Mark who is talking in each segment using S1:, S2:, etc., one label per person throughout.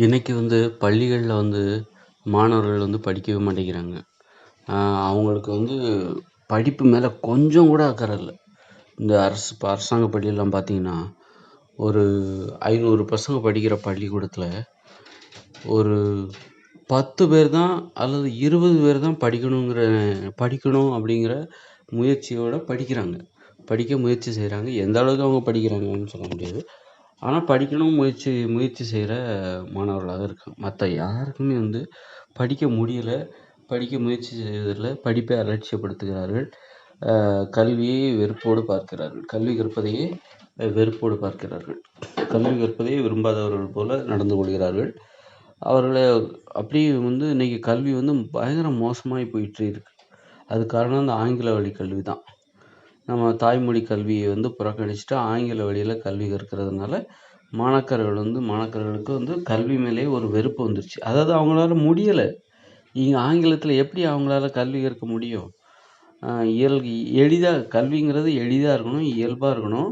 S1: இன்னைக்கு பள்ளிகள்ல மாணவர்கள் படிக்கவே மாட்டேங்கிறாங்க. அவங்களுக்கு படிப்பு மேல கொஞ்சம் கூட அக்கறை இல்ல. இந்த இப்ப அரசாங்க பள்ளியெல்லாம் பார்த்தீங்கன்னா, ஒரு 500 பசங்க படிக்கிற பள்ளிக்கூடத்துல ஒரு 10 பேர் தான் அல்லது 20 பேர் தான் படிக்கணும் அப்படிங்கிற முயற்சியோட படிக்கிறாங்க. படிக்க முயற்சி செய்றாங்க. எந்த அளவுக்கு அவங்க படிக்கிறாங்கன்னு சொல்ல முடியாது. ஆனா படிக்கணும் முயற்சி செய்ற மாணவர்களாக இருக்காங்க. மத்த யாருக்குமே படிக்க முடியல. படிக்க முயற்சி செய்வதில்லை. படிப்பை அலட்சியப்படுத்துகிறார்கள். கல்வியை வெறுப்போடு பார்க்கிறார்கள். கல்வி கற்பதையே வெறுப்போடு பார்க்கிறார்கள். கல்வி கற்பதையே விரும்பாதவர்கள் போல நடந்து கொள்கிறார்கள். அவர்கள அப்படியே இன்னைக்கு கல்வி பயங்கர மோசமாகி போயிட்டு இருக்கு. அதுக்கு காரணம் இந்த ஆங்கில வழி கல்வி தான். நம்ம தாய்மொழி கல்வியை புறக்கணிச்சுட்டு ஆங்கில வழியில் கல்வி கற்கிறதுனால மாணாக்கர்களுக்கு கல்வி மேலே ஒரு வெறுப்பு வந்துருச்சு. அதாவது அவங்களால முடியலை. இங்கே ஆங்கிலத்தில் எப்படி அவங்களால கல்வி கற்க முடியும்? எளிதாக கல்விங்கிறது எளிதாக இருக்கணும், இயல்பாக இருக்கணும்.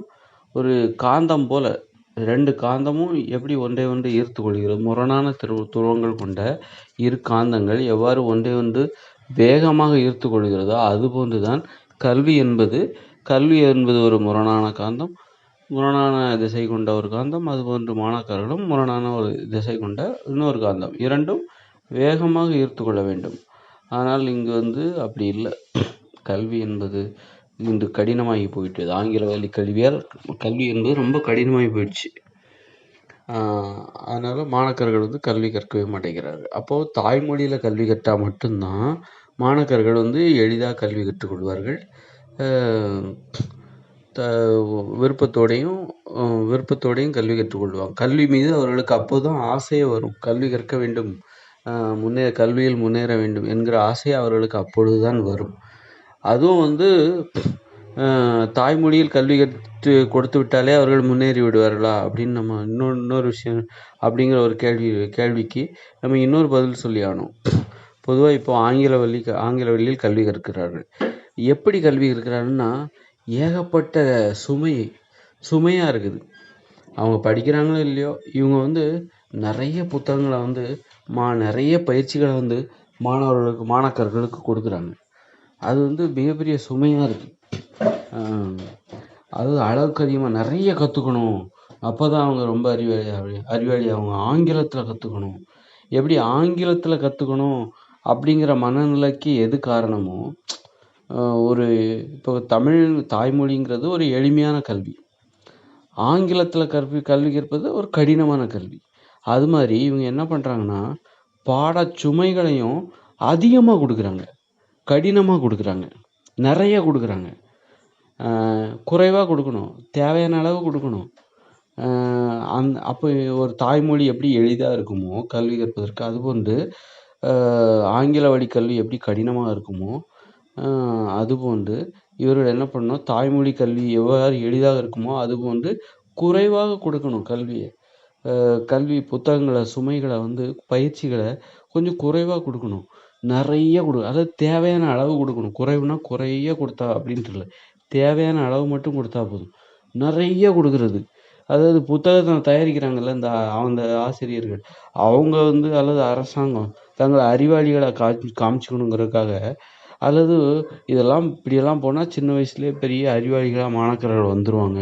S1: ஒரு காந்தம் போல 2 காந்தமும் எப்படி ஒன்றை ஒன்று ஈர்த்து கொள்கிறது, முரணான துருவங்கள் கொண்ட இரு காந்தங்கள் எவ்வாறு ஒன்றை ஒன்று வேகமாக ஈர்த்து கொள்கிறதோ அதுபோன்று தான் கல்வி என்பது ஒரு முரணான காந்தம், முரணான திசை கொண்ட ஒரு காந்தம். அதுபோன்று மாணாக்கர்களும் முரணான ஒரு திசை கொண்ட இன்னொரு காந்தம். இரண்டும் வேகமாக ஈர்த்து கொள்ள வேண்டும். ஆனால் இங்கு அப்படி இல்லை. கல்வி என்பது இன்று கடினமாகி போயிட்டது. ஆங்கில வழி கல்வியால் கல்வி என்பது ரொம்ப கடினமாகி போயிடுச்சு. அதனால மாணாக்கர்கள் கல்வி கற்கவே மாட்டேங்கிறார்கள். அப்போது தாய்மொழியில் கல்வி கற்றால் மட்டும்தான் மாணாக்கர்கள் எளிதாக கல்வி கற்றுக்கொள்வார்கள். விருப்பத்தோடையும் கல்வி கற்றுக்கொள்வாங்க. கல்வி மீது அவர்களுக்கு அப்போதுதான் ஆசையே வரும். கல்வி கற்க வேண்டும், கல்வியில் முன்னேற வேண்டும் என்கிற ஆசை அவர்களுக்கு அப்பொழுதுதான் வரும். அதுவும் தாய்மொழியில் கல்வி கற்று கொடுத்து விட்டாலே அவர்கள் முன்னேறி விடுவார்களா அப்படின்னு நம்ம இன்னொரு விஷயம் அப்படிங்கிற ஒரு கேள்விக்கு நம்ம இன்னொரு பதில் சொல்லி ஆகணும். பொதுவாக இப்போ ஆங்கில வழியில் கல்வி கற்கிறார்கள். எப்படி கல்வி கற்கிறாருன்னா, ஏகப்பட்ட சுமையாக இருக்குது. அவங்க படிக்கிறாங்களோ இல்லையோ, இவங்க நிறைய புத்தகங்களை நிறைய பயிற்சிகளை மாணாக்கர்களுக்கு கொடுக்குறாங்க. அது மிகப்பெரிய சுமையாக இருக்குது. அது அளவுக்கு அதிகமாக நிறைய கற்றுக்கணும். அப்போ தான் அவங்க ரொம்ப அறிவாளி. அவங்க ஆங்கிலத்தில் கற்றுக்கணும். எப்படி ஆங்கிலத்தில் கற்றுக்கணும் அப்படிங்கிற மனநிலைக்கு எது காரணமோ, இப்போ தமிழ் தாய்மொழிங்கிறது ஒரு எளிமையான கல்வி, ஆங்கிலத்தில் கல்வி கற்பது ஒரு கடினமான கல்வி. அது மாதிரி இவங்க என்ன பண்ணுறாங்கன்னா, பாடச்சுமைகளையும் அதிகமாக கொடுக்குறாங்க, கடினமாக கொடுக்குறாங்க, நிறைய கொடுக்குறாங்க. குறைவாக கொடுக்கணும், தேவையான அளவு கொடுக்கணும். அப்போ ஒரு தாய்மொழி எப்படி எளிதாக இருக்குமோ கல்வி கற்பதற்கு, அதுபோன்று ஆங்கில வழி கல்வி எப்படி கடினமாக இருக்குமோ அதுபோன்று இவர்கள் என்ன பண்ணணும், தாய்மொழி கல்வி எவ்வாறு எளிதாக இருக்குமோ அதுபோன்று குறைவாக கொடுக்கணும் கல்வியை. கல்வி புத்தகங்களை, சுமைகளை பயிற்சிகளை கொஞ்சம் குறைவாக கொடுக்கணும். நிறைய அதாவது தேவையான அளவு கொடுக்கணும். குறைவுனா குறைய கொடுத்தா அப்படின்ட்டு இல்லை, தேவையான அளவு மட்டும் கொடுத்தா போதும். நிறைய கொடுக்கறது, அதாவது புத்தகத்தை தயாரிக்கிறாங்கல்ல அந்த ஆசிரியர்கள், அவங்க அல்லது அரசாங்கம் தங்களை அறிவாளிகளை காமிச்சுக்கணுங்கிறதுக்காக, அல்லது இப்படியெல்லாம் போனால் சின்ன வயசுலேயே பெரிய அறிவாளிகளாக மாணாக்கர்கள் வந்துடுவாங்க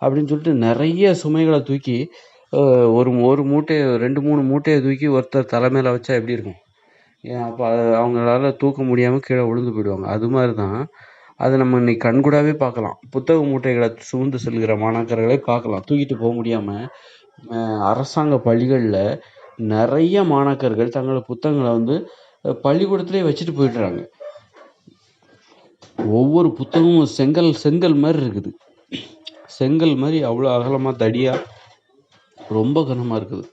S1: அப்படின்னு சொல்லிட்டு நிறைய சுமைகளை தூக்கி ஒரு மூட்டையை 2-3 மூட்டையை தூக்கி ஒருத்தர் தலைமையில் வச்சா எப்படி இருக்கும்? அப்போ அவங்களால தூக்க முடியாமல் கீழே விழுந்து போயிடுவாங்க. அது மாதிரி தான் அதை நம்ம இன்னைக்கு கண்கூடாவே பார்க்கலாம். புத்தக மூட்டைகளை சுமந்து செல்கிற மாணாக்கர்களை பார்க்கலாம். தூக்கிட்டு போக முடியாமல் அரசாங்க பள்ளிகளில் நிறைய மாணாக்கர்கள் தங்களோட புத்தகங்களை பள்ளிக்கூடத்திலே வச்சுட்டு போயிடுறாங்க. ஒவ்வொரு புத்தகமும் செங்கல் மாதிரி இருக்குது. செங்கல் மாதிரி அவ்வளோ அகலமாக, தடியாக, ரொம்ப கனமாக இருக்குது.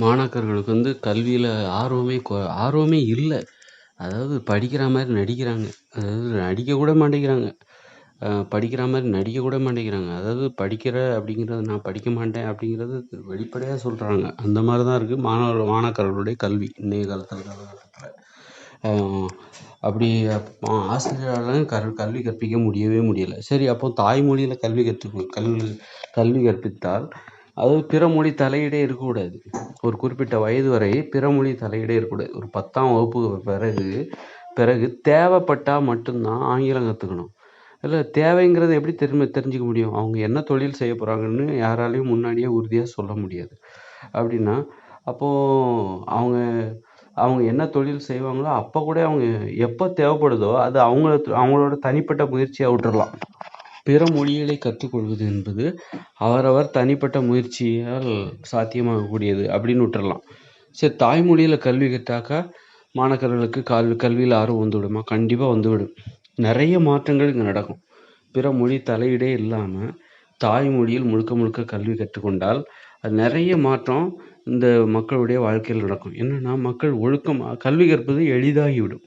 S1: மாணாக்கர்களுக்கு கல்வியில் ஆர்வமே இல்லை. அதாவது படிக்கிற மாதிரி நடிக்கிறாங்க, அதாவது நடிக்க கூட மாட்டேங்கிறாங்க. படிக்கிற மாதிரி நடிக்க கூட மாட்டேங்கிறாங்க. அதாவது படிக்கிற அப்படிங்கிறது, நான் படிக்க மாட்டேன் அப்படிங்கிறது வெளிப்படையாக சொல்கிறாங்க. அந்த மாதிரி தான் இருக்குது மாணாக்கர்களுடைய கல்வி இன்றைய காலகட்டத்தில். அப்படி ஆசிரியராலும் கல்வி கற்பிக்க முடியவே முடியலை. சரி, அப்போ தாய்மொழியில் கல்வி கற்பித்தால் அது பிற மொழி தலையீடே இருக்கக்கூடாது. ஒரு குறிப்பிட்ட வயது வரை பிற மொழி தலையீடே இருக்கக்கூடாது. ஒரு 10ஆம் வகுப்பு பிறகு தேவைப்பட்டால் மட்டும்தான் ஆங்கிலம் கற்றுக்கணும். இல்லை, தேவைங்கிறது எப்படி தெரிஞ்சுக்க முடியும்? அவங்க என்ன தொழில் செய்ய போகிறாங்கன்னு யாராலையும் முன்னாடியே உறுதியாக சொல்ல முடியாது. அப்படின்னா அப்போது அவங்க என்ன தொழில் செய்வாங்களோ அப்போ கூட அவங்க எப்போ தேவைப்படுதோ அது அவங்களோட தனிப்பட்ட முயற்சியாக விட்டுறலாம். பிற மொழிகளை கற்றுக்கொள்வது என்பது அவரவர் தனிப்பட்ட முயற்சியால் சாத்தியமாகக்கூடியது அப்படின்னு விட்டுறலாம். சரி, தாய்மொழியில் கல்வி கற்றாக்கா மாணவர்களுக்கு கல்வியில் ஆர்வம் வந்துவிடுமா? கண்டிப்பாக வந்துவிடும். நிறைய மாற்றங்கள் இங்கே நடக்கும். பிற மொழி தலையீடே இல்லாமல் தாய்மொழியில் முழுக்க கல்வி கற்றுக்கொண்டால் அது நிறைய மாற்றம் இந்த மக்களுடைய வாழ்க்கையில் நடக்கும். என்னென்னா, மக்கள் கல்வி கற்பது எளிதாகிவிடும்.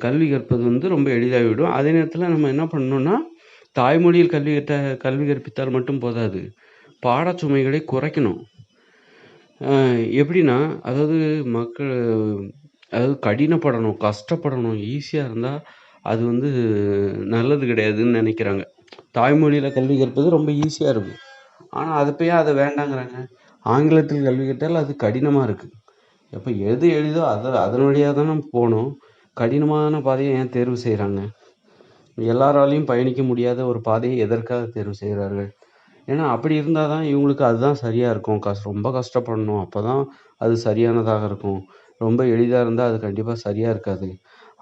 S1: கல்வி கற்பது ரொம்ப எளிதாகிவிடும். அதே நேரத்தில் நம்ம என்ன பண்ணணும்னா, தாய்மொழியில் கல்வி கற்பித்தால் மட்டும் போதாது, பாடச்சுமைகளை குறைக்கணும். எப்படின்னா, அதாவது கடினப்படணும், கஷ்டப்படணும். ஈஸியாக இருந்தால் அது நல்லது கிடையாதுன்னு நினைக்கிறாங்க. தாய்மொழியில் கல்வி கற்பது ரொம்ப ஈஸியாக இருக்கும். ஆனால் அதை வேண்டாங்கிறாங்க. ஆங்கிலத்தில் கல்வி கற்றால் அது கடினமாக இருக்குது. எப்போ எது எளிதோ அதன் வழியாக தானே போகணும். கடினமான பாதையை ஏன் தேர்வு செய்கிறாங்க? எல்லாராலையும் பயணிக்க முடியாத ஒரு பாதையை எதற்காக தேர்வு செய்கிறார்கள்? ஏன்னா அப்படி இருந்தால் தான் இவங்களுக்கு அதுதான் சரியாக இருக்கும். ரொம்ப கஷ்டப்படணும், அப்போ தான் அது சரியானதாக இருக்கும். ரொம்ப எளிதாக இருந்தால் அது கண்டிப்பாக சரியாக இருக்காது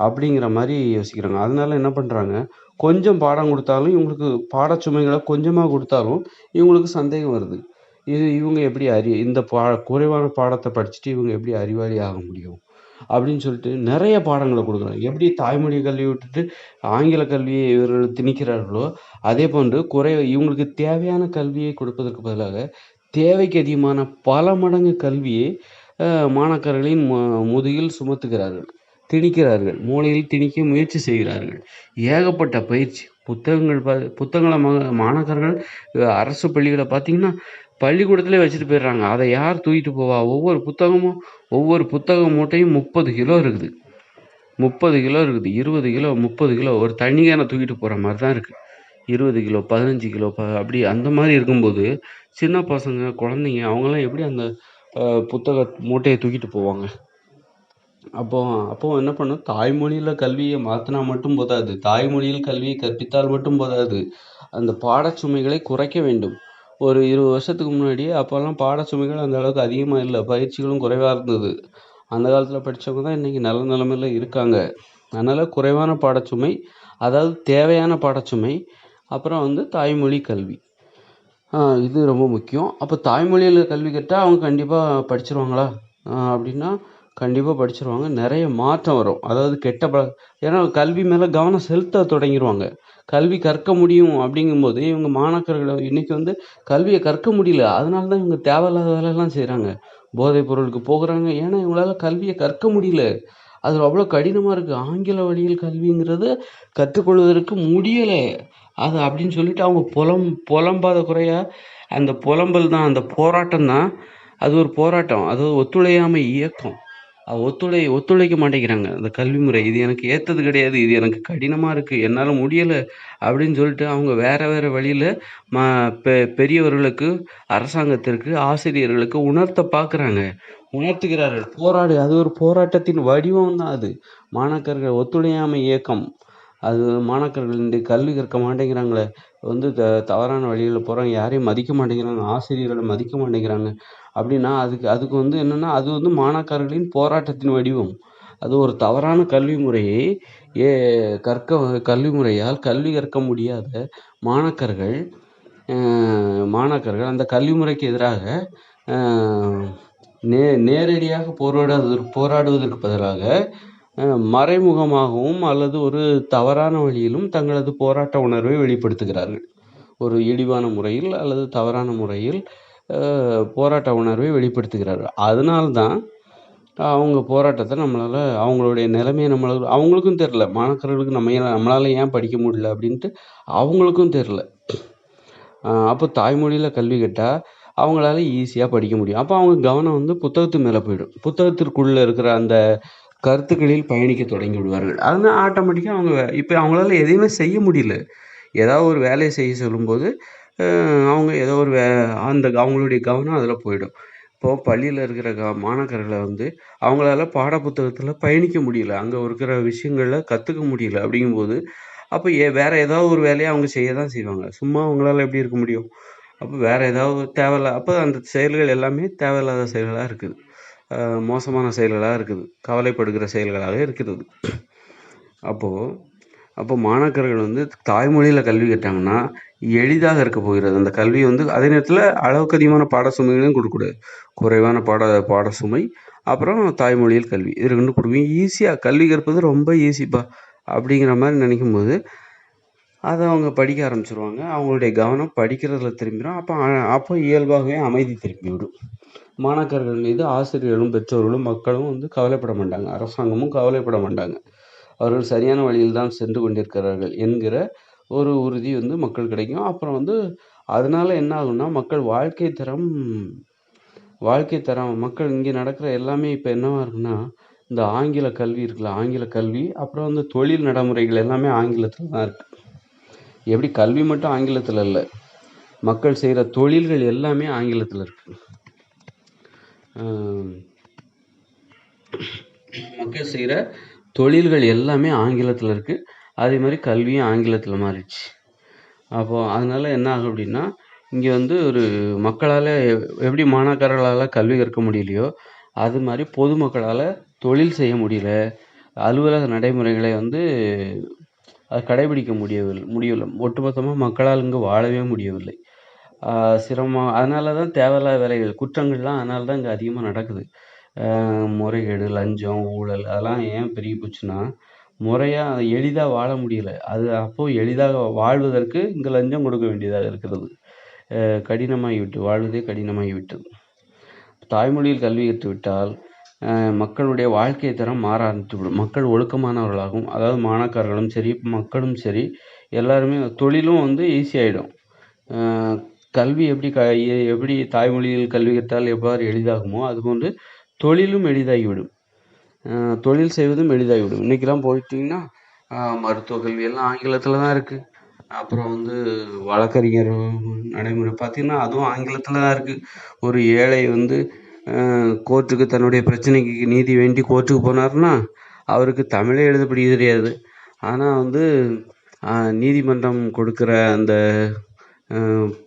S1: அப்படிங்கிற மாதிரி யோசிக்கிறாங்க. அதனால என்ன பண்ணுறாங்க, கொஞ்சம் பாடம் கொடுத்தாலும் இவங்களுக்கு பாடச்சுமைகளை கொஞ்சமாக கொடுத்தாலும் இவங்களுக்கு சந்தேகம் வருது. இவங்க எப்படி இந்த குறைவான பாடத்தை படிச்சுட்டு இவங்க எப்படி அறிவாளி ஆக முடியும் அப்படின்னு சொல்லிட்டு நிறைய பாடங்களை கொடுக்குறாங்க. எப்படி தாய்மொழி கல்வியை விட்டுட்டு ஆங்கில கல்வியை இவர்கள் திணிக்கிறார்களோ அதே போன்று இவங்களுக்கு தேவையான கல்வியை கொடுப்பதற்கு பதிலாக தேவைக்கு அதிகமான பல மடங்கு கல்வியை மாணாக்கர்களின் முதுகில் சுமத்துகிறார்கள், திணிக்கிறார்கள், மூளையில் திணிக்க முயற்சி செய்கிறார்கள். ஏகப்பட்ட பயிற்சி புத்தகங்களை மாணாக்கர்கள் அரசு பள்ளிகளை பார்த்தீங்கன்னா பள்ளிக்கூடத்திலே வச்சுட்டு போயிடுறாங்க. அதை யார் தூக்கிட்டு போவா? ஒவ்வொரு புத்தக மூட்டையும் 30 கிலோ இருக்குது, 30 கிலோ இருக்குது, 20 கிலோ, 30 கிலோ. ஒரு தனியான தூக்கிட்டு போகிற மாதிரி தான் இருக்குது. 20 கிலோ, 15 கிலோ அப்படி அந்த மாதிரி இருக்கும்போது சின்ன பசங்க, குழந்தைங்க அவங்கெல்லாம் எப்படி அந்த புத்தக மூட்டையை தூக்கிட்டு போவாங்க? அப்போ என்ன பண்ணும், தாய்மொழியில் கல்வியை மாற்றினா மட்டும் போதாது, தாய்மொழியில் கல்வியை கற்பித்தால் மட்டும் போதாது, அந்த பாடச்சுமைகளை குறைக்க வேண்டும். ஒரு 20 வருஷத்துக்கு முன்னாடி அப்போல்லாம் பாடச்சுமைகள் அந்த அளவுக்கு அதிகமாக இல்லை, பயிற்சிகளும் குறைவாக இருந்தது. அந்த காலத்தில் படித்தவங்க தான் இன்றைக்கி நல்ல நிலைமையில் இருக்காங்க. அதனால் குறைவான பாடச்சுமை, அதாவது தேவையான பாடச்சுமை, அப்புறம் தாய்மொழி கல்வி, இது ரொம்ப முக்கியம். அப்போ தாய்மொழியில் கல்வி கற்றால் அவங்க கண்டிப்பாக படிச்சிருவாங்களா அப்படின்னா கண்டிப்பாக படிச்சிருவாங்க. நிறைய மாற்றம் வரும். அதாவது ஏன்னா கல்வி மேலே கவனம் செலுத்த தொடங்கிடுவாங்க. கல்வி கற்க முடியும் அப்படிங்கும்போது இவங்க மாணாக்கர்களை இன்னைக்கு கல்வியை கற்க முடியல. அதனால தான் இவங்க தேவையில்லாத வேலையெல்லாம் செய்கிறாங்க, போதைப் பொருளுக்கு போகிறாங்க. ஏன்னா இவங்களால கல்வியை கற்க முடியல, அது அவ்வளோ கடினமாக இருக்குது. ஆங்கில வழியில் கல்விங்கிறது கற்றுக்கொள்வதற்கு முடியலை அது அப்படின்னு சொல்லிட்டு அவங்க புலம்பாத குறையா அந்த புலம்பல் தான், அந்த போராட்டம் தான். அது ஒரு போராட்டம், அது ஒத்துழையாமை இயக்கம். ஒத்துழைக்க மாட்டேங்கிறாங்க. அந்த கல்வி முறை இது எனக்கு ஏற்றது கிடையாது, இது எனக்கு கடினமாக இருக்குது, என்னால் முடியலை அப்படின்னு சொல்லிட்டு அவங்க வேறு வழியில் பெரியவர்களுக்கு, அரசாங்கத்திற்கு, ஆசிரியர்களுக்கு உணர்த்துகிறார்கள். அது ஒரு போராட்டத்தின் வடிவம் தான் அது. மாணாக்கர்கள் ஒத்துழையாமை இயக்கம். அது மாணாக்கர்கள் இந்த கல்வி கற்க மாட்டேங்கிறாங்களே, தவறான வழியில் போகிறாங்க, யாரையும் மதிக்க மாட்டேங்கிறாங்க, ஆசிரியர்களை மதிக்க மாட்டேங்கிறாங்க அப்படின்னா அதுக்கு என்னென்னா அது மாணாக்கர்களின் போராட்டத்தின் வடிவம். அது ஒரு தவறான கல்வி முறையை கல்வி முறையால் கல்வி கற்க முடியாத மாணாக்கர்கள் அந்த கல்வி முறைக்கு எதிராக நேரடியாக போராடுவதற்கு பதிலாக மறைமுகமாகவும் அல்லது ஒரு தவறான வழியிலும் தங்களது போராட்ட உணர்வை வெளிப்படுத்துகிறார்கள். ஒரு இழிவான முறையில் அல்லது தவறான முறையில் போராட்ட உணர்வை வெளிப்படுத்துகிறார்கள். அதனால்தான் அவங்க போராட்டத்தை அவங்களுடைய நிலைமையை அவங்களுக்கும் தெரில, மாணாக்கர்களுக்கு நம்மளால் ஏன் படிக்க முடியல அப்படின்ட்டு அவங்களுக்கும் தெரில. அப்போ தாய்மொழியில் கல்வி கேட்டால் அவங்களால ஈஸியாக படிக்க முடியும். அப்போ அவங்க கவனம் புத்தகத்து மேலே போயிடும். புத்தகத்திற்குள்ளே இருக்கிற அந்த கருத்துக்களில் பயணிக்க தொடங்கி விடுவார்கள். அதனால் ஆட்டோமேட்டிக்காக அவங்க இப்போ அவங்களால எதையுமே செய்ய முடியல. ஏதாவது ஒரு வேலையை செய்ய சொல்லும்போது அவங்க ஏதோ ஒரு அவங்களுடைய கவனம் அதில் போயிடும். இப்போது பள்ளியில் இருக்கிற மாணாக்கர்களை வந்து அவங்களால பாட புத்தகத்தில் பயணிக்க முடியல, அங்கே இருக்கிற விஷயங்களில் கற்றுக்க முடியல. அப்படிங்கும்போது அப்போ வேறு ஏதாவது ஒரு வேலையை அவங்க செய்ய தான் செய்வாங்க. சும்மா அவங்களால எப்படி இருக்க முடியும்? அப்போ வேறு ஏதாவது தேவையில்ல, அப்போ அந்த செயல்கள் எல்லாமே தேவையில்லாத செயல்களாக இருக்குது, மோசமான செயல்களாக இருக்குது, கவலைப்படுகிற செயல்களாக இருக்கிறது. அப்போ மாணாக்கர்கள் வந்து தாய்மொழியில் கல்வி கற்றாங்கன்னா எளிதாக இருக்க போகிறது. அந்த கல்வி வந்து அதே நேரத்தில் அளவுக்கு அதிகமான பாட சுமைகளையும் கொடுக்கக்கூடாது. குறைவான பாட சுமை, அப்புறம் தாய்மொழியில் கல்வி, இது ரெண்டும் கொடுக்கும். ஈஸியாக கல்வி கற்பது ரொம்ப ஈஸிப்பா அப்படிங்கிற மாதிரி நினைக்கும் போது அதை அவங்க படிக்க ஆரம்பிச்சிருவாங்க. அவங்களுடைய கவனம் படிக்கிறதுல திரும்பிடும். அப்போ இயல்பாகவே அமைதி திரும்பிவிடும். மாணாக்கர்கள் மீது ஆசிரியர்களும் பெற்றோர்களும் மக்களும் வந்து கவலைப்பட மாட்டாங்க, அரசாங்கமும் கவலைப்பட மாட்டாங்க. அவர்கள் சரியான வழியில் தான் சென்று கொண்டிருக்கிறார்கள் என்கிற ஒரு உறுதி வந்து மக்கள் கிடைக்கும். அப்புறம் வந்து அதனால என்ன ஆகும்னா மக்கள் வாழ்க்கை தரம் மக்கள் இங்கே நடக்கிற எல்லாமே இப்போ என்னவா இருக்குன்னா, இந்த ஆங்கில கல்வி இருக்குல்ல, ஆங்கில கல்வி, அப்புறம் வந்து தொழில் நடைமுறைகள் எல்லாமே ஆங்கிலத்தில் தான் இருக்கு. எப்படி கல்வி மட்டும் ஆங்கிலத்தில் இல்லை, மக்கள் செய்கிற தொழில்கள் எல்லாமே ஆங்கிலத்தில் இருக்கு. மக்கள் செய்கிற தொழில்கள் எல்லாமே ஆங்கிலத்தில் இருக்குது. அதே மாதிரி கல்வியும் ஆங்கிலத்தில் மாறிடுச்சு. அப்போது அதனால் என்ன ஆகும் அப்படின்னா, இங்கே வந்து ஒரு மக்களால் எப்படி மாணாக்கர்களால் கல்வி கற்க முடியலையோ அது மாதிரி பொதுமக்களால் தொழில் செய்ய முடியல, அலுவலக நடைமுறைகளை வந்து கடைபிடிக்க முடியவில்லை. ஒட்டுமொத்தமாக மக்களால் இங்கே வாழவே முடியவில்லை. சிரமம். அதனால தான் தேவையில்லாத வேலைகள், குற்றங்கள்லாம் அதனால தான் இங்கே அதிகமாக நடக்குது. முறைகேடு, லஞ்சம், ஊழல் அதெல்லாம் ஏன் பெருகி போச்சுன்னா, முறையாக எளிதாக வாழ முடியல. அப்போது எளிதாக வாழ்வதற்கு இங்கே லஞ்சம் கொடுக்க வேண்டியதாக இருக்கிறது. வாழ்வதே கடினமாகிவிட்டது. தாய்மொழியில் கல்வி கற்றுவிட்டால் மக்களுடைய வாழ்க்கை தரம் மாற ஆரம்பித்துவிடும். மக்கள் ஒழுக்கமானவர்களாகவும், அதாவது மாணாக்கர்களும் சரி மக்களும் சரி எல்லாருமே, தொழிலும் வந்து ஈஸியாகிடும். கல்வி எப்படி தாய்மொழியில் கல்வி கற்றால் எவ்வாறு எளிதாகுமோ அதுபோன்று தொழிலும் எளிதாகிவிடும். தொழில் செய்வதும் எளிதாகிவிடும். இன்றைக்கெல்லாம் போயிட்டிங்கன்னா மருத்துவ கல்வி எல்லாம் ஆங்கிலத்தில் தான் இருக்குது. அப்புறம் வந்து வழக்கறிஞர் நடைமுறை பார்த்திங்கன்னா அதுவும் ஆங்கிலத்தில் தான் இருக்குது. ஒரு ஏழை வந்து கோர்ட்டுக்கு தன்னுடைய பிரச்சனைக்கு நீதி வேண்டி கோர்ட்டுக்கு போனார்னா அவருக்கு தமிழே எழுத படிக்க தெரியாது. ஆனால் வந்து நீதிமன்றம் கொடுக்குற அந்த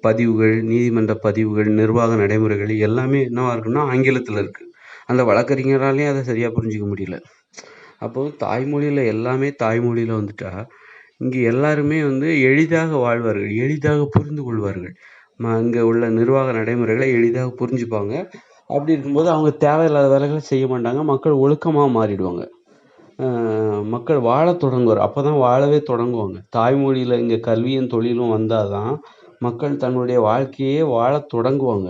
S1: பதிவுகள், நீதிமன்ற பதிவுகள், நிர்வாக நடைமுறைகள் எல்லாமே என்னவாக இருக்குன்னா ஆங்கிலத்தில் இருக்குது. அந்த வழக்கறிஞராலேயும் அதை சரியாக புரிஞ்சிக்க முடியல. அப்போது தாய்மொழியில் எல்லாமே தாய்மொழியில் வந்துட்டா இங்கே எல்லாருமே வந்து எளிதாக வாழ்வார்கள், எளிதாக புரிந்து கொள்வார்கள். இங்கே உள்ள நிர்வாக நடைமுறைகளை எளிதாக புரிஞ்சுப்பாங்க. அப்படி இருக்கும்போது அவங்க தேவையில்லாத வேலைகளை செய்ய மாட்டாங்க. மக்கள் ஒழுக்கமாக மாறிடுவாங்க. மக்கள் வாழ தொடங்குவார். அப்போ தான் வாழவே தொடங்குவாங்க. தாய்மொழியில் இங்கே கல்வியும் தொழிலும் வந்தால் தான் மக்கள் தன்னுடைய வாழ்க்கையே வாழ தொடங்குவாங்க.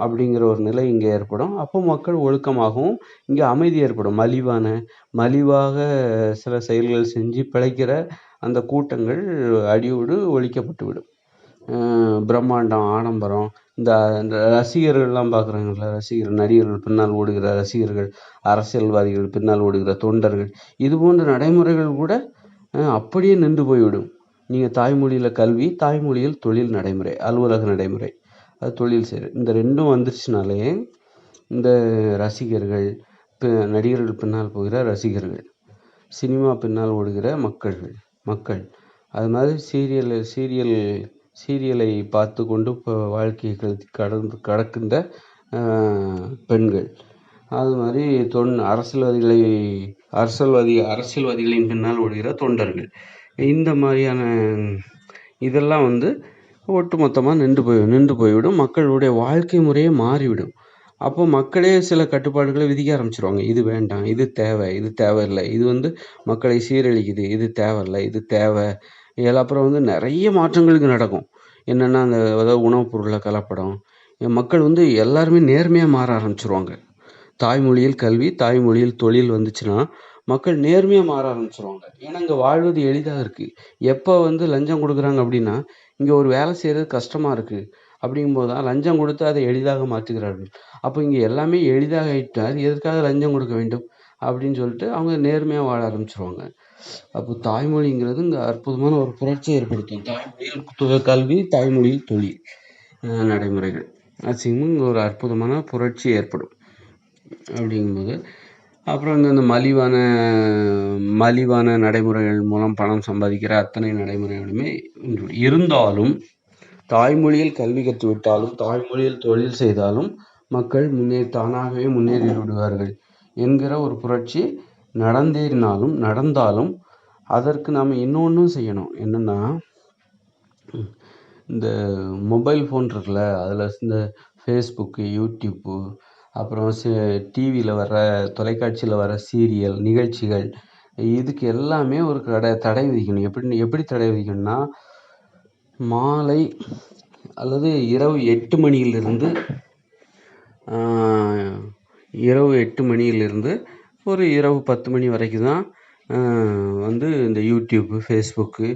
S1: அப்படிங்கிற ஒரு நிலை இங்கே ஏற்படும். அப்போ மக்கள் ஒழுக்கமாகவும் இங்கே அமைதி ஏற்படும். மலிவாக சில செயல்கள் செஞ்சு பிழைக்கிற அந்த கூட்டங்கள் அடியோடு ஒழிக்கப்பட்டு விடும். பிரம்மாண்டம், ஆடம்பரம், இந்த ரசிகர்கள்லாம் பார்க்குறாங்கல்ல, நடிகர்கள் பின்னால் ஓடுகிற ரசிகர்கள், அரசியல்வாதிகள் பின்னால் ஓடுகிற தொண்டர்கள், இது போன்ற நடைமுறைகள் கூட அப்படியே நின்று போய்விடும். நீங்கள் தாய்மொழியில் கல்வி, தாய்மொழியில் தொழில் நடைமுறை, அலுவலக நடைமுறை, அது தொழில் செய்கிற இந்த ரெண்டும் வந்துருச்சுனாலே இந்த ரசிகர்கள், நடிகர்கள் பின்னால் போகிற ரசிகர்கள், சினிமா பின்னால் ஓடுகிற மக்கள், அது மாதிரி சீரியலை பார்த்து கொண்டு இப்போ வாழ்க்கையை கடக்கின்ற பெண்கள், அது மாதிரி அரசியல்வாதிகளின் பின்னால் ஓடுகிற தொண்டர்கள், இந்த மாதிரியான இதெல்லாம் வந்து ஒட்டுமொத்தமாக நின்று போய்விடும். மக்களுடைய வாழ்க்கை முறையே மாறிவிடும். அப்போ மக்களே சில கட்டுப்பாடுகளை விதிக்க ஆரம்பிச்சிருவாங்க. இது வேண்டாம், இது தேவை, இது தேவையில்லை, இது வந்து மக்களை சீரழிக்குது, இது தேவையில்லை, இது தேவை. இதில் அப்புறம் வந்து நிறைய மாற்றங்களுக்கு நடக்கும். என்னென்னா அந்த அதாவது உணவுப் பொருளில் கலப்படம், மக்கள் வந்து எல்லாருமே நேர்மையாக மாற ஆரம்பிச்சிருவாங்க. தாய்மொழியில் கல்வி, தாய்மொழியில் தொழில் வந்துச்சுன்னா மக்கள் நேர்மையாக மாற ஆரம்பிச்சிருவாங்க. ஏன்னா இங்கே வாழ்வது எளிதாக இருக்குது. எப்போ வந்து லஞ்சம் கொடுக்குறாங்க அப்படின்னா, இங்கே ஒரு வேலை செய்கிறது கஷ்டமாக இருக்குது. அப்படிங்கும்போது தான் லஞ்சம் கொடுத்து அதை எளிதாக மாற்றுகிறார்கள். அப்போ இங்கே எல்லாமே எளிதாக ஆகிட்டால் எதற்காக லஞ்சம் கொடுக்க வேண்டும்? அப்படின்னு சொல்லிட்டு அவங்க நேர்மையாக வாழ ஆரம்பிச்சிருவாங்க. அப்போ தாய்மொழிங்கிறது இங்கே அற்புதமான ஒரு புரட்சியை ஏற்படுத்தும். தாய்மொழியில் கல்வி, தாய்மொழியில் தொழில் நடைமுறைகள் அச்சிங்கும் இங்கே ஒரு அற்புதமான புரட்சி ஏற்படும். அப்படிங்கும்போது அப்புறம் இந்த மலிவான நடைமுறைகள் மூலம் பணம் சம்பாதிக்கிற அத்தனை நடைமுறைகளுமே இருந்தாலும், தாய்மொழியில் கல்வி கற்றுவிட்டாலும், தாய்மொழியில் தொழில் செய்தாலும் மக்கள் தானாகவே முன்னேறி விடுவார்கள் என்கிற ஒரு புரட்சி நடந்தாலும் அதற்கு நாம் இன்னொன்றும் செய்யணும். என்னன்னா, இந்த மொபைல் ஃபோன் இருக்குல்ல, அதில் இந்த ஃபேஸ்புக்கு, யூடியூப்பு, அப்புறம் டிவியில் வர, தொலைக்காட்சியில் வர சீரியல் நிகழ்ச்சிகள், இதுக்கு எல்லாமே ஒரு தடை விதிக்கணும். எப்படி தடை விதிக்கணும்னா, மாலை அல்லது இரவு 8 மணியிலிருந்து ஒரு இரவு 10 மணி வரைக்கும் தான் இந்த யூடியூப்பு, ஃபேஸ்புக்கு,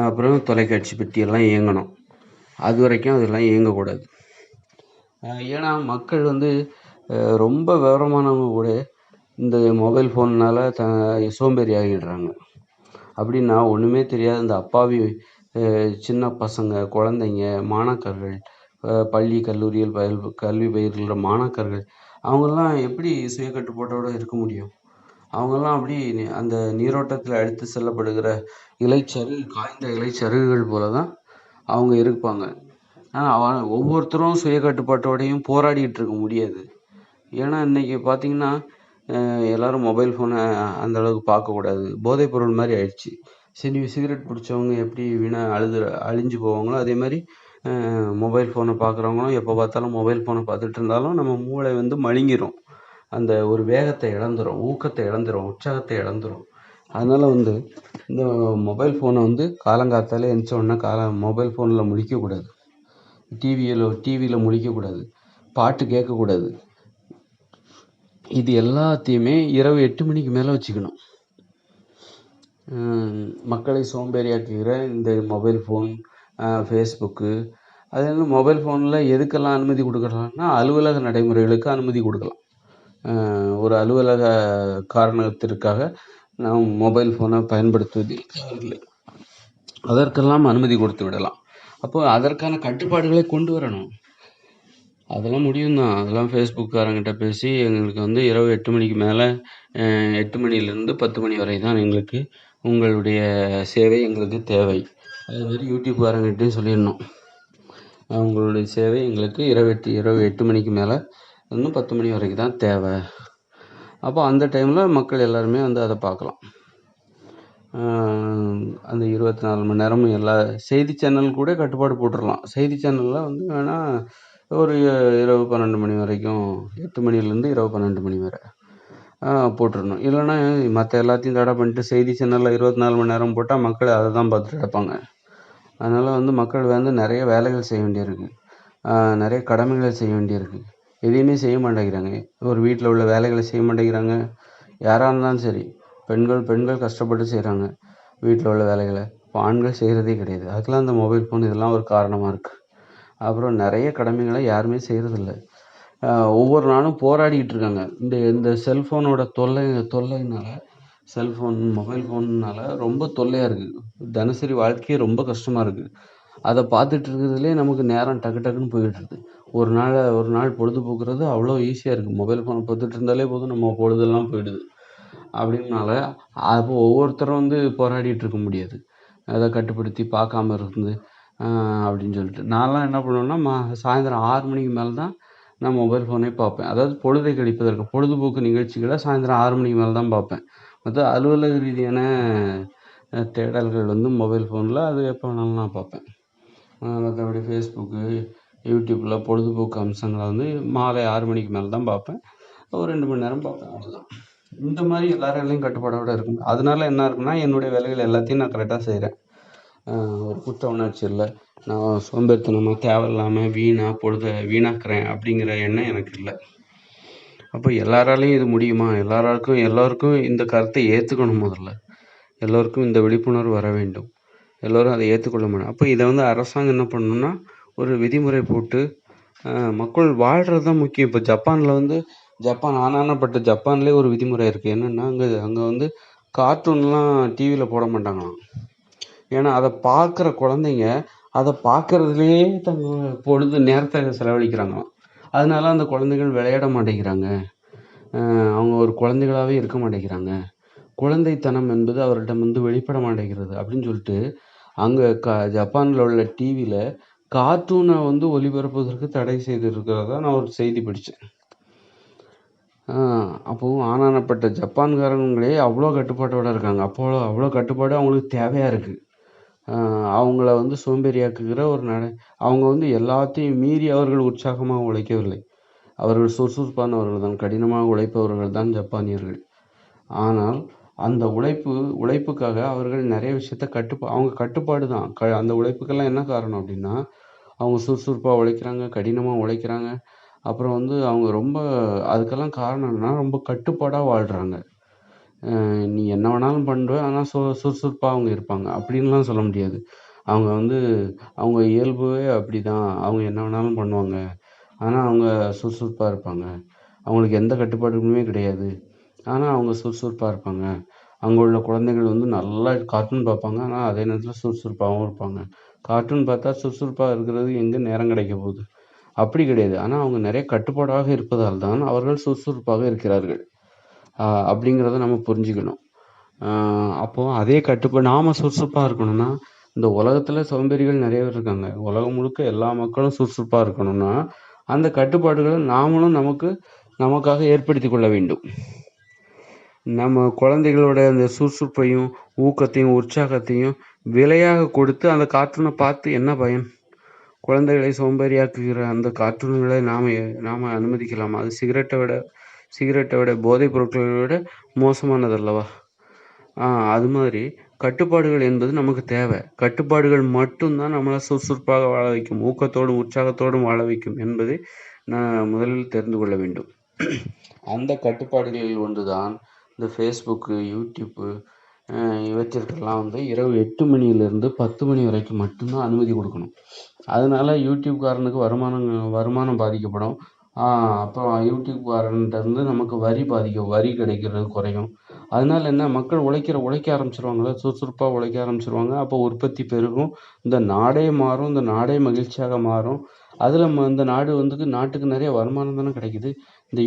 S1: அப்புறம் தொலைக்காட்சி பெட்டியெல்லாம் இயங்கணும். அது வரைக்கும் அதெல்லாம் இயங்கக்கூடாது. ஏன்னா மக்கள் ரொம்ப விவரமானவங்க கூட இந்த மொபைல் ஃபோன்னால் சோம்பேறி ஆகிடுறாங்க. அப்படின்னா ஒன்றுமே தெரியாத இந்த அப்பாவி சின்ன பசங்க, குழந்தைங்க, மாணாக்கர்கள், பள்ளி கல்லூரியில் கல்வி பயில்கிற மாணாக்கர்கள், அவங்கெல்லாம் எப்படி சுயக்கட்டுப்பாட்டோடு இருக்க முடியும்? அவங்கெல்லாம் அப்படி அந்த நீரோட்டத்தில் அடித்து செல்லப்படுகிற காய்ந்த இலைச்சருகுகள் போல தான் அவங்க இருப்பாங்க. ஆனால் ஒவ்வொருத்தரும் சுயக்கட்டுப்பாட்டோடையும் போராடிட்டு இருக்க முடியாது. ஏன்னா இன்றைக்கி பார்த்திங்கன்னா எல்லோரும் மொபைல் ஃபோனை அந்தளவுக்கு பார்க்கக்கூடாது, போதைப் பொருள் மாதிரி ஆயிடுச்சு. சிகரெட் பிடிச்சவங்க எப்படி அழிஞ்சு போவாங்களோ, அதே மாதிரி மொபைல் ஃபோனை பார்க்குறவங்களும் எப்போ பார்த்தாலும் மொபைல் ஃபோனை பார்த்துட்டு இருந்தாலும் நம்ம மூளை மழுங்கிரும். அந்த ஒரு வேகத்தை இழந்துரும், ஊக்கத்தை இழந்துரும், உற்சாகத்தை இழந்துரும். அதனால் இந்த மொபைல் ஃபோனை காலங்காத்தாலே எழுந்திரிச்ச உடனே மொபைல் ஃபோனில் முழிக்கக்கூடாது, டிவியில் முழிக்கக்கூடாது, பாட்டு கேட்கக்கூடாது. இது எல்லாத்தையுமே இரவு 8 மணிக்கு மேலே வச்சுக்கணும். மக்களை சோம்பேறியாக்குகிற இந்த மொபைல் ஃபோன், ஃபேஸ்புக்கு, அது மொபைல் ஃபோனில் எதுக்கெல்லாம் அனுமதி கொடுக்கலாம்னா, அலுவலக நடைமுறைகளுக்கு அனுமதி கொடுக்கலாம். ஒரு அலுவலக காரணத்திற்காக நாம் மொபைல் ஃபோனை பயன்படுத்துவதில் இல்லை, அதற்கெல்லாம் அனுமதி கொடுத்து விடலாம். அப்போ அதற்கான கட்டுப்பாடுகளை கொண்டு வரணும். அதெல்லாம் முடியும் தான். அதெல்லாம் ஃபேஸ்புக்காரங்கிட்ட பேசி எங்களுக்கு இரவு 8 மணிக்கு மேலே 8 மணிலேருந்து 10 மணி வரை தான் எங்களுக்கு உங்களுடைய சேவை எங்களுக்கு தேவை. அதுமாதிரி யூடியூப்காரங்கிட்டையும் சொல்லிடணும், உங்களுடைய சேவை எங்களுக்கு இரவு 8 மணிக்கு மேலே 10 மணி வரைக்கும் தான் தேவை. அப்போ அந்த டைமில் மக்கள் எல்லாருமே அதை பார்க்கலாம். அந்த 24 மணி நேரமும் எல்லா செய்தி சேனல் கூட கட்டுப்பாடு போட்டுடலாம். செய்தி சேனலில் வேணால் ஒரு இரவு 12 மணி வரைக்கும், 8 மணிலேருந்து இரவு 12 மணி வரை போட்டுடணும். இல்லைன்னா மற்ற எல்லாத்தையும் தடை பண்ணிட்டு செய்தி சேனலில் 24 மணி நேரம் போட்டால் மக்கள் அதை தான் பார்த்துட்டு கிடப்பாங்க. அதனால் மக்கள் நிறைய வேலைகள் செய்ய வேண்டியிருக்கு, நிறைய கடமைகளை செய்ய வேண்டியிருக்கு. எதையுமே செய்ய மாட்டேங்கிறாங்க. ஒரு வீட்டில் உள்ள வேலைகளை செய்ய மாட்டேங்கிறாங்க. யாராக இருந்தாலும் சரி, பெண்கள் கஷ்டப்பட்டு செய்கிறாங்க வீட்டில் உள்ள வேலைகளை. இப்போ ஆண்கள் செய்கிறதே கிடையாது. அதுக்கெல்லாம் இந்த மொபைல் ஃபோன் இதெல்லாம் ஒரு காரணமாக இருக்குது. அப்புறம் நிறைய கடமைகளை யாருமே செய்கிறதில்ல. ஒவ்வொரு நாளும் போராடிக்கிட்டு இருக்காங்க. இந்த செல்ஃபோனோட தொல்லையினால், மொபைல் ஃபோன்னால் ரொம்ப தொல்லையாக இருக்குது. தினசரி வாழ்க்கையே ரொம்ப கஷ்டமாக இருக்குது. அதை பார்த்துட்டு இருக்கிறதுலே நமக்கு நேரம் டக்குன்னு போயிட்டுருது. ஒரு நாள் பொழுதுபோக்குறது அவ்வளோ ஈஸியாக இருக்குது. மொபைல் ஃபோனை பார்த்துட்டு இருந்தாலே போதும், நம்ம பொழுதெல்லாம் போயிடுது. அப்படின்னால அப்போ ஒவ்வொருத்தரும் போராடிட்டு இருக்க முடியாது. அதை கட்டுப்படுத்தி பார்க்காம இருந்து அப்படின்னு சொல்லிட்டு நான்லாம் என்ன பண்ணுவேன்னா, சாயந்தரம் 6 மணிக்கு மேலே தான் நான் மொபைல் ஃபோனே பார்ப்பேன். அதாவது பொழுதை கழிப்பதற்கு பொழுதுபோக்கு நிகழ்ச்சிகளை சாயந்தரம் 6 மணிக்கு மேலே தான் பார்ப்பேன். மற்ற அலுவலக ரீதியான தேடல்கள் மொபைல் ஃபோனில் அது எப்போ வேணாலும் நான் பார்ப்பேன். மற்றபடி ஃபேஸ்புக்கு, யூடியூப்பில் பொழுதுபோக்கு அம்சங்களை மாலை 6 மணிக்கு மேலே தான் பார்ப்பேன். ஒரு 2 மணி நேரம் பார்ப்பேன், அவ்வளோதான். இந்த மாதிரி எல்லாரையும் கட்டுப்பாடோடு இருக்கும். அதனால என்ன இருக்குன்னா, என்னுடைய வேலைகள் எல்லாத்தையும் நான் கரெக்டாக செய்கிறேன். ஒரு குற்ற உணர்ச்சி இல்லை, நான் சோம்பேறித்தனமாக தேவையில்லாமல் பொழுதை வீணாக்குறேன் அப்படிங்கிற எண்ணம் எனக்கு இல்லை. அப்போ எல்லாராலையும் இது முடியுமா? எல்லோருக்கும் இந்த கருத்தை ஏற்றுக்கணும். முதல்ல எல்லோருக்கும் இந்த விழிப்புணர்வு வர வேண்டும். எல்லோரும் அதை ஏற்றுக்கொள்ள முடியும். அப்போ இதை அரசாங்கம் என்ன பண்ணணும்னா, ஒரு விதிமுறை போட்டு மக்கள் வாழ்கிறது தான் முக்கியம். இப்போ ஜப்பானில் ஜப்பான்லேயே ஒரு விதிமுறை இருக்குது. என்னென்னா அங்கே வந்து கார்ட்டூன்லாம் டிவியில் போட மாட்டாங்களாம். ஏன்னா அதை பார்க்குற குழந்தைங்க அதை பார்க்கறதுலேயே பொழுது நேரத்தை செலவழிக்கிறாங்களாம். அதனால அந்த குழந்தைகள் விளையாட மாட்டேங்கிறாங்க. அவங்க ஒரு குழந்தைகளாகவே இருக்க மாட்டேங்கிறாங்க. குழந்தைத்தனம் என்பது அவர்களிடம் வந்து வெளிப்பட மாட்டேங்கிறது அப்படின்னு சொல்லிட்டு அங்கே ஜப்பானில் உள்ள டிவியில் கார்ட்டூனை வந்து ஒளிபரப்புவதற்கு தடை செய்திருக்கிறதா நான் ஒரு செய்தி படித்தேன். அப்போது ஆனானப்பட்ட ஜப்பான்காரங்களே அவ்வளோ கட்டுப்பாட்டோடு இருக்காங்க. அவ்வளோ கட்டுப்பாடு அவங்களுக்கு தேவையாக இருக்குது. அவங்கள வந்து சோம்பேறியாக்குகிற ஒரு அவங்க வந்து எல்லாத்தையும் மீறி அவர்கள் உற்சாகமாக உழைக்கவில்லை. அவர்கள் சுறுசுறுப்பானவர்கள் தான், கடினமாக உழைப்பவர்கள் தான் ஜப்பானியர்கள். ஆனால் அந்த உழைப்புக்காக அவர்கள் நிறைய விஷயத்த அவங்க கட்டுப்பாடு தான். அந்த உழைப்புக்கெல்லாம் என்ன காரணம் அப்படின்னா, அவங்க சுறுசுறுப்பாக உழைக்கிறாங்க, கடினமாக உழைக்கிறாங்க. அப்புறம் வந்து அவங்க ரொம்ப அதுக்கெல்லாம் காரணம் என்னன்னா, ரொம்ப கட்டுப்பாடாக வாழ்கிறாங்க. நீ என்ன வேணாலும் பண்ணுவேன், ஆனால் சுறுசுறுப்பாக அவங்க இருப்பாங்க அப்படின்லாம் சொல்ல முடியாது. அவங்க வந்து அவங்க இயல்புவே அப்படி தான். அவங்க என்ன வேணாலும் பண்ணுவாங்க, ஆனால் அவங்க சுறுசுறுப்பாக இருப்பாங்க. அவங்களுக்கு எந்த கட்டுப்பாடுகளுமே கிடையாது, ஆனால் அவங்க சுறுசுறுப்பாக இருப்பாங்க. அங்கே உள்ள குழந்தைகள் வந்து நல்லா கார்ட்டூன் பார்ப்பாங்க, ஆனால் அதே நேரத்தில் சுறுசுறுப்பாகவும் இருப்பாங்க. கார்ட்டூன் பார்த்தா சுறுசுறுப்பாக இருக்கிறது எங்கே நேரம் கிடைக்க போகுது? அப்படி கிடையாது. ஆனால் அவங்க நிறைய கட்டுப்பாடாக இருப்பதால் தான் அவர்கள் சுறுசுறுப்பாக இருக்கிறார்கள். அப்படிங்கிறத நம்ம புரிஞ்சுக்கணும். அப்போது அதே கட்டுப்பாடு நாம் சுறுசுறுப்பாக இருக்கணும்னா, இந்த உலகத்தில் சோம்பேறிகள் நிறைய பேர் இருக்காங்க. உலகம் முழுக்க எல்லா மக்களும் சுறுசுறுப்பாக இருக்கணும்னா அந்த கட்டுப்பாடுகளை நாமளும் நமக்காக ஏற்படுத்தி கொள்ள வேண்டும். நம்ம குழந்தைகளோட அந்த சுறுசுறுப்பையும் ஊக்கத்தையும் உற்சாகத்தையும் விலையாக கொடுத்து அந்த கார்ட்டூனை பார்த்து என்ன பயன்? குழந்தைகளை சோம்பேறியாக்குகிற அந்த கார்ட்டூன்களை நாம் அனுமதிக்கலாமா? அது சிகரெட்டை விட போதைப் பொருட்களை விட மோசமானது அல்லவா? அது மாதிரி கட்டுப்பாடுகள் என்பது நமக்கு தேவை. கட்டுப்பாடுகள் மட்டும்தான் நம்மளை சுறுசுறுப்பாக வாழ வைக்கும், ஊக்கத்தோடும் உற்சாகத்தோடும் வாழ வைக்கும் என்பதை நான் முதலில் தெரிந்து கொள்ள வேண்டும். அந்த கட்டுப்பாடுகளில் ஒன்று தான் இந்த ஃபேஸ்புக்கு, யூடியூப்பு இவற்றிற்கெல்லாம் வந்து இரவு 8 மணியிலிருந்து 10 மணி வரைக்கும் மட்டும்தான் அனுமதி கொடுக்கணும். அதனால யூடியூப்காரனுக்கு வருமானம் பாதிக்கப்படும். அப்புறம் யூடியூப்காரன்கிட்டருந்து நமக்கு வரி கிடைக்கிறது குறையும். அதனால என்ன, மக்கள் உழைக்க ஆரம்பிச்சிருவாங்களா, சுறுசுறுப்பாக உழைக்க ஆரம்பிச்சிருவாங்க. அப்போ உற்பத்தி பெருகும், இந்த நாடே மாறும், இந்த நாடே மகிழ்ச்சியாக மாறும். அதில் இந்த நாடு வந்து நாட்டுக்கு நிறைய வருமானம் தானே கிடைக்குது. இந்த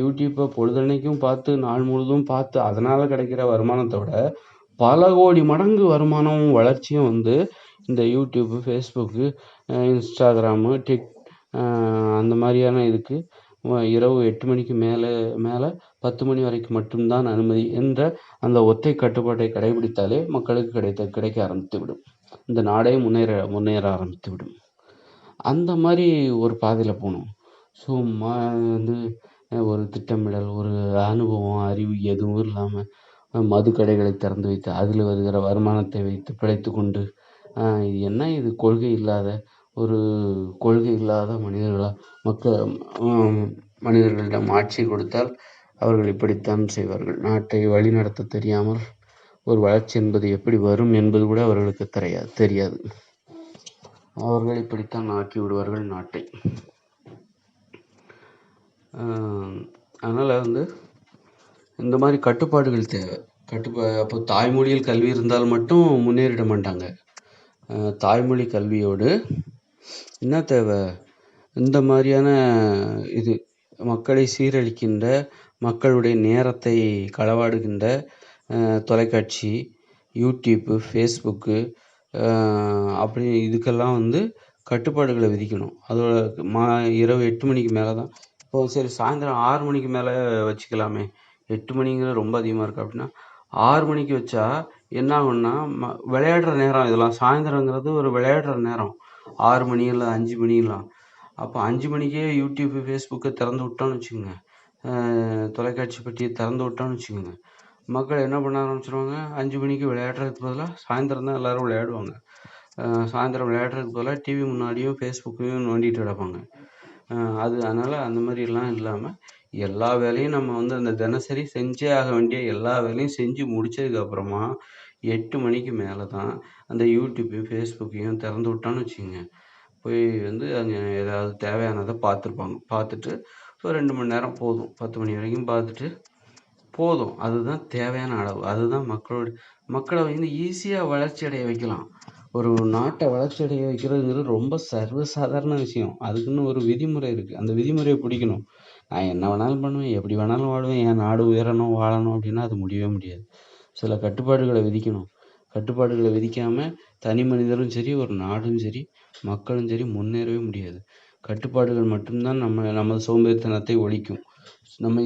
S1: யூடியூப்பை பொழுதன்னைக்கும் பார்த்து நாள் முழுதும் பார்த்து அதனால் கிடைக்கிற வருமானத்தை விட பல கோடி மடங்கு வருமானமும் வளர்ச்சியும் வந்து இந்த யூடியூப்பு, ஃபேஸ்புக்கு, இன்ஸ்டாகிராமு, அந்த மாதிரியான இதுக்கு இரவு 8 மணிக்கு மேலே 10 மணி வரைக்கும் மட்டும்தான் அனுமதி என்ற அந்த ஒற்றை கட்டுப்பாட்டை கடைபிடித்தாலே மக்களுக்கு கிடைக்க ஆரம்பித்து விடும். இந்த நாடே முன்னேற ஆரம்பித்து விடும். அந்த மாதிரி ஒரு பாதையில் போகணும். ஸோ வந்து ஒரு திட்டமிடல், ஒரு அனுபவம், அறிவு எதுவும் இல்லாமல் மது கடைகளை திறந்து வைத்து அதில் வருகிற வருமானத்தை வைத்து பிழைத்து கொண்டு இது கொள்கை இல்லாத மனிதர்களிடம் ஆட்சி கொடுத்தால் அவர்கள் இப்படித்தான் செய்வார்கள். நாட்டை வழிநடத்த தெரியாமல் ஒரு வளர்ச்சி என்பது எப்படி வரும் என்பது கூட அவர்களுக்கு தெரியாது. அவர்கள் இப்படித்தான் ஆக்கி விடுவார்கள் நாட்டை. அதனால் வந்து இந்த மாதிரி கட்டுப்பாடுகள் தேவை. அப்போ தாய்மொழியில் கல்வி இருந்தால் மட்டும் முன்னேறிட மாட்டாங்க. தாய்மொழி கல்வியோடு என்ன தேவை? இந்த மாதிரியான மக்களை சீரழிக்கின்ற, மக்களுடைய நேரத்தை களவாடுகின்ற தொலைக்காட்சி, யூடியூப்பு, ஃபேஸ்புக்கு அப்படி இதுக்கெல்லாம் வந்து கட்டுப்பாடுகளை விதிக்கணும். அதோட இரவு 8 மணிக்கு மேலே தான். இப்போது சரி, சாயந்தரம் 6 மணிக்கு மேலே வச்சுக்கலாமே. 8 மணிங்கிறது ரொம்ப அதிகமாக இருக்குது அப்படின்னா 6 மணிக்கு வச்சா என்ன ஆகும்னா, விளையாடுற நேரம் இதெல்லாம். சாயந்தரங்கிறது ஒரு விளையாடுற நேரம். 6 மணி இல்லை 5 மணிலாம். அப்போ 5 மணிக்கே யூடியூப்பு, ஃபேஸ்புக்கை திறந்து விட்டோன்னு வச்சுக்கோங்க, தொலைக்காட்சி பெட்டியை திறந்து விட்டோன்னு வச்சுக்கோங்க, மக்கள் என்ன பண்ண ஆரம்பிச்சிருவாங்க? 5 மணிக்கு விளையாடுறதுக்கு பதிலாக சாயந்தரம் தான் எல்லோரும் விளையாடுவாங்க. சாயந்தரம் விளையாடுறதுக்கு பதிலாக டிவி முன்னாடியும் ஃபேஸ்புக்கையும் நோண்டிட்டு கிடப்பாங்க. அதனால் அந்த மாதிரிலாம் இல்லாமல் எல்லா வேலையும் நம்ம வந்து அந்த தினசரி செஞ்சே ஆக வேண்டிய எல்லா வேலையும் செஞ்சு முடித்ததுக்கப்புறமா 8 மணிக்கு மேலே தான் அந்த யூடியூப்பையும் ஃபேஸ்புக்கையும் திறந்து விட்டோன்னு வச்சுக்கோங்க, போய் வந்து அங்கே ஏதாவது தேவையானதை பார்த்துட்டு ஸோ 2 மணி நேரம் போதும். 10 மணி வரைக்கும் பார்த்துட்டு போதும். அதுதான் தேவையான அளவு. அதுதான் மக்களை வந்து ஈஸியாக வளர்ச்சி அடைய வைக்கலாம். ஒரு நாட்டை வளர்ச்சி அடைய வைக்கிறதுங்கிறது ரொம்ப சர்வசாதாரண விஷயம். அதுக்குன்னு ஒரு விதிமுறை இருக்குது. அந்த விதிமுறையை பிடிக்கணும். நான் என்ன வேணாலும் பண்ணுவேன், எப்படி வேணாலும் வாழுவேன், என் நாடு உயரணும் வாழணும் அப்படின்னா அது முடியவே முடியாது. சில கட்டுப்பாடுகளை விதிக்கணும். கட்டுப்பாடுகளை விதிக்காமல் தனி மனிதரும் சரி, ஒரு நாடும் சரி, மக்களும் சரி முன்னேறவே முடியாது. கட்டுப்பாடுகள் மட்டும்தான் நமது சோம்பேறித்தனத்தை ஒழிக்கும். நம்மை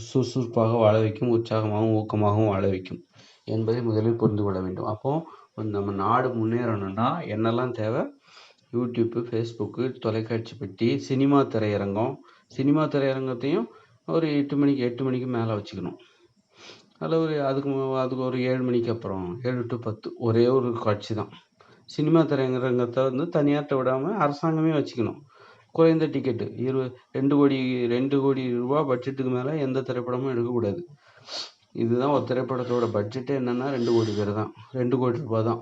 S1: சுறுசுறுப்பாக வாழ வைக்கும், உற்சாகமாகவும் ஊக்கமாகவும் வாழ வைக்கும் என்பதை முதலில் புரிந்து கொள்ள வேண்டும். அப்போது நம்ம நாடு முன்னேறணும்னா என்னெல்லாம் தேவை? யூடியூப்பு, ஃபேஸ்புக்கு, தொலைக்காட்சி பெட்டி, சினிமா திரையரங்கத்தையும் ஒரு 8 மணிக்கு மேலே வச்சுக்கணும். அதில் அதுக்கு ஒரு 7 மணிக்கு அப்புறம் 7 to 10 ஒரே ஒரு காட்சி தான். சினிமா திரையரங்கத்தை வந்து தனியார்ட்ட விடாமல் அரசாங்கமே வச்சுக்கணும். குறைந்த டிக்கெட்டு 2 கோடி ரூபா பட்ஜெட்டுக்கு மேலே எந்த திரைப்படமும் எடுக்கக்கூடாது. இதுதான் ஒரு திரைப்படத்தோட பட்ஜெட்டே என்னென்னா 2 கோடி பேர் தான், 2 கோடி ரூபா தான்.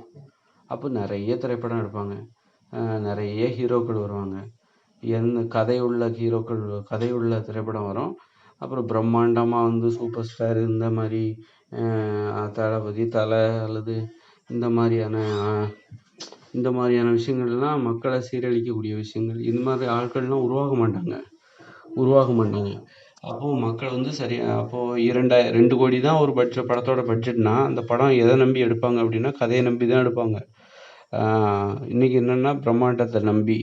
S1: அப்போ நிறைய திரைப்படம் எடுப்பாங்க, நிறைய ஹீரோக்கள் வருவாங்க, கதையுள்ள திரைப்படம் வரும். அப்புறம் பிரம்மாண்டமாக வந்து சூப்பர் ஸ்டார் இந்த மாதிரி தளபதி அல்லது இந்த மாதிரியான விஷயங்கள்லாம் மக்களை சீரழிக்கக்கூடிய விஷயங்கள். இந்த மாதிரி ஆட்கள்லாம் உருவாக மாட்டாங்க. அப்போது மக்கள் வந்து அப்போது 2 கோடி தான் ஒரு படத்தோட பட்ஜெட்னா அந்த படம் எதை நம்பி எடுப்பாங்க அப்படின்னா கதையை நம்பி தான் எடுப்பாங்க. இன்றைக்கி என்னென்னா பிரம்மாண்டத்தை நம்பி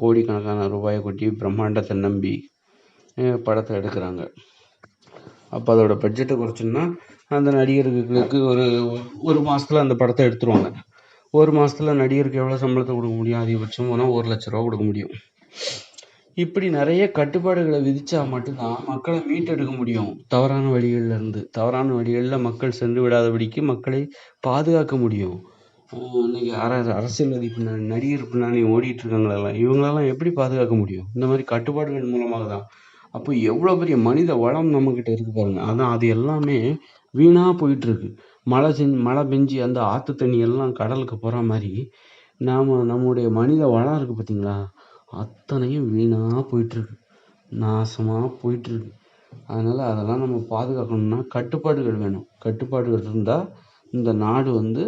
S1: கோடிக்கணக்கான ரூபாயை கொட்டி பிரம்மாண்டத்தை நம்பி படத்தை எடுக்கிறாங்க. அப்போ அதோட பட்ஜெட்டை குறைச்சோம்னா அந்த நடிகர்களுக்கு ஒரு மாதத்தில் அந்த படத்தை எடுத்துருவாங்க. ஒரு மாதத்தில் நடிகருக்கு எவ்வளோ சம்பளத்தை கொடுக்க முடியும்? அதிகபட்சம் போனால் 1 லட்ச ரூபா கொடுக்க முடியும். இப்படி நிறைய கட்டுப்பாடுகளை விதித்தா மட்டும்தான் மக்களை மீட்டெடுக்க முடியும். தவறான வழிகளில் மக்கள் சென்று விடாதபடிக்கு மக்களை பாதுகாக்க முடியும். இன்னைக்கு அரசியல்வாதி பின்னாடி, நடிகர் பின்னாடி ஓடிட்டு இருக்காங்களெல்லாம், இவங்களெல்லாம் எப்படி பாதுகாக்க முடியும்? இந்த மாதிரி கட்டுப்பாடுகள் மூலமாக தான். அப்போ எவ்வளோ பெரிய மனித வளம் நம்மக்கிட்ட இருக்கு பாருங்க. அதான் அது எல்லாமே வீணாக போயிட்டுருக்கு. மழை பெஞ்சு அந்த ஆற்று தண்ணி எல்லாம் கடலுக்கு போகிற மாதிரி நம்முடைய மனித வளம் இருக்குது பார்த்தீங்களா, அத்தனையும் வீணாக போயிட்டுருக்கு, நாசமாக போயிட்டுருக்கு. அதனால் அதெல்லாம் நம்ம பாதுகாக்கணும்னா கட்டுப்பாடுகள் வேணும். கட்டுப்பாடுகள் இருந்தால் இந்த நாடு வந்து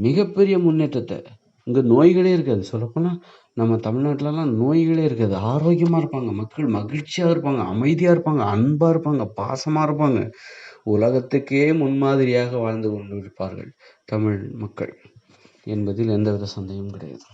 S1: மிகப்பெரிய முன்னேற்றத்தை, இங்கே நோய்களே இருக்காது. சொல்லப்போனால் நம்ம தமிழ்நாட்டிலலாம் நோய்களே இருக்காது. ஆரோக்கியமாக இருப்பாங்க, மக்கள் மகிழ்ச்சியாக இருப்பாங்க, அமைதியாக இருப்பாங்க, அன்பாக இருப்பாங்க, பாசமாக இருப்பாங்க. உலகத்துக்கே முன்மாதிரியாக வாழ்ந்து கொண்டு இருப்பார்கள் தமிழ் மக்கள் என்பதில் எந்தவித சந்தேகமும் கிடையாது.